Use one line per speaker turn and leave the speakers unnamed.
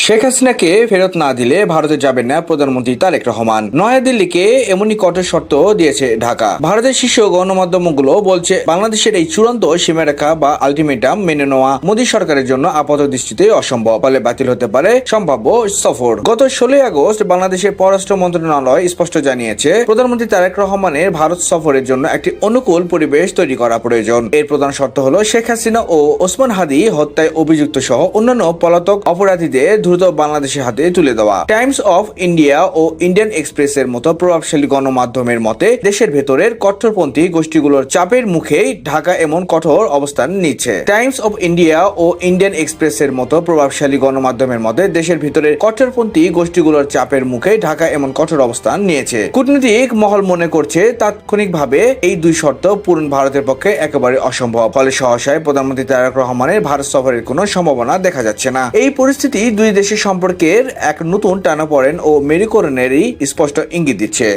শেখ হাসিনাকে ফেরত না দিলে ভারতে যাবেন না প্রধানমন্ত্রী তারেক রহমান। নয়াদিল্লিকে এমনই কঠোর শর্ত দিয়েছে ঢাকা। ভারতের শীর্ষ গণমাধ্যমগুলো বলছে বাংলাদেশের এই চূড়ান্ত সীমারেখা বা আলটিমেটাম মেনে নেওয়া মোদী সরকারের জন্য আপাত দৃষ্টিতে অসম্ভব, ফলে বাতিল হতে পারে সম্ভাব্য সফর। গত 16 আগস্ট বাংলাদেশের পররাষ্ট্র মন্ত্রণালয় স্পষ্ট জানিয়েছে প্রধানমন্ত্রী তারেক রহমানের ভারত সফরের জন্য একটি অনুকূল পরিবেশ তৈরি করা প্রয়োজন। এর প্রধান শর্ত হলো শেখ হাসিনা ও ওসমান হাদি হত্যায় অভিযুক্ত সহ অন্যান্য পলাতক অপরাধীদের দ্রুত বাংলাদেশের হাতে তুলে দেওয়া। টাইমস অফ ইন্ডিয়া ও ইন্ডিয়ান এক্সপ্রেসের মতো প্রভাবশালী গণমাধ্যমের মতে দেশের ভেতরের কট্টরপন্থী গোষ্ঠীগুলোর চাপের মুখেই ঢাকা এমন কঠোর অবস্থান নিচ্ছে। টাইমস অফ ইন্ডিয়া ও ইন্ডিয়ান এক্সপ্রেসের মতো প্রভাবশালী গণমাধ্যমের মতে দেশের ভিতরের কট্টরপন্থী গোষ্ঠীগুলোর চাপের মুখে ঢাকা এমন কঠোর অবস্থান নিয়েছে। কূটনৈতিক মহল মনে করছে তাৎক্ষণিকভাবে এই দুই শর্ত পূরণ ভারতের পক্ষে একেবারে অসম্ভব, ফলে সহসায় প্রধানমন্ত্রী তারেক রহমানের ভারত সফরের কোনো সম্ভাবনা দেখা যাচ্ছে না। এই পরিস্থিতি দুই দেশের সম্পর্কের এক নতুন টানাপোড়েন ও মেরুকরণেরই স্পষ্ট ইঙ্গিত দিচ্ছে।